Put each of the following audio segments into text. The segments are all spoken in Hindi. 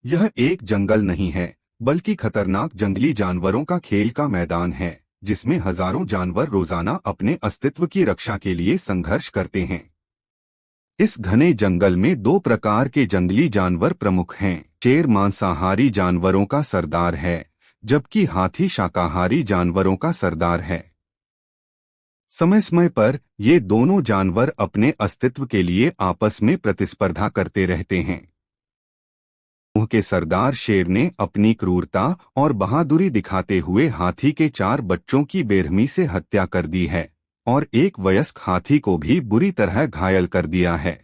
यह एक जंगल नहीं है, बल्कि खतरनाक जंगली जानवरों का खेल का मैदान है, जिसमें हजारों जानवर रोजाना अपने अस्तित्व की रक्षा के लिए संघर्ष करते हैं। इस घने जंगल में दो प्रकार के जंगली जानवर प्रमुख हैं। शेर मांसाहारी जानवरों का सरदार है, जबकि हाथी शाकाहारी जानवरों का सरदार है। समय समय पर ये दोनों जानवर अपने अस्तित्व के लिए आपस में प्रतिस्पर्धा करते रहते हैं। समूह के सरदार शेर ने अपनी क्रूरता और बहादुरी दिखाते हुए हाथी के 4 बच्चों की बेरहमी से हत्या कर दी है और एक वयस्क हाथी को भी बुरी तरह घायल कर दिया है।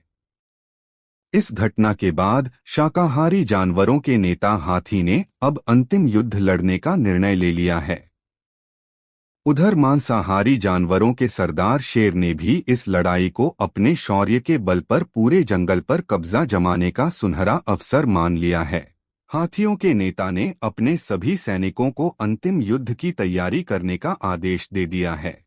इस घटना के बाद शाकाहारी जानवरों के नेता हाथी ने अब अंतिम युद्ध लड़ने का निर्णय ले लिया है। उधर मांसाहारी जानवरों के सरदार शेर ने भी इस लड़ाई को अपने शौर्य के बल पर पूरे जंगल पर कब्जा जमाने का सुनहरा अवसर मान लिया है। हाथियों के नेता ने अपने सभी सैनिकों को अंतिम युद्ध की तैयारी करने का आदेश दे दिया है।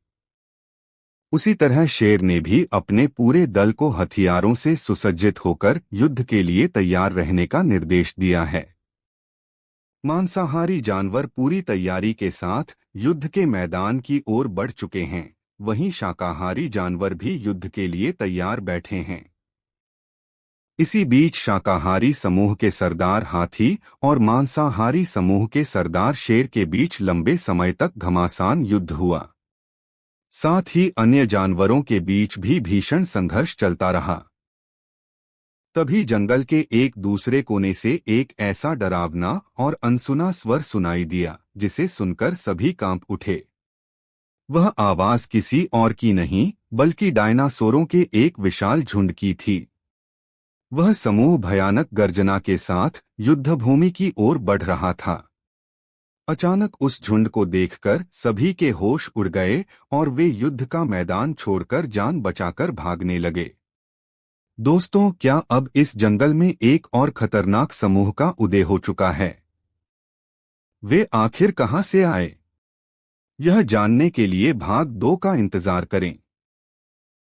उसी तरह शेर ने भी अपने पूरे दल को हथियारों से सुसज्जित होकर युद्ध के लिए तैयार रहने का निर्देश दिया है। मांसाहारी जानवर पूरी तैयारी के साथ युद्ध के मैदान की ओर बढ़ चुके हैं, वहीं शाकाहारी जानवर भी युद्ध के लिए तैयार बैठे हैं। इसी बीच शाकाहारी समूह के सरदार हाथी और मांसाहारी समूह के सरदार शेर के बीच लंबे समय तक घमासान युद्ध हुआ। साथ ही अन्य जानवरों के बीच भी भीषण संघर्ष चलता रहा। तभी जंगल के एक दूसरे कोने से एक ऐसा डरावना और अनसुना स्वर सुनाई दिया, जिसे सुनकर सभी कांप उठे। वह आवाज किसी और की नहीं, बल्कि डायनासोरों के एक विशाल झुंड की थी। वह समूह भयानक गर्जना के साथ युद्धभूमि की ओर बढ़ रहा था। अचानक उस झुंड को देखकर सभी के होश उड़ गए और वे युद्ध का मैदान छोड़कर जान बचाकर भागने लगे। दोस्तों, क्या अब इस जंगल में एक और खतरनाक समूह का उदय हो चुका है? वे आखिर कहां से आए? यह जानने के लिए भाग 2 का इंतजार करें।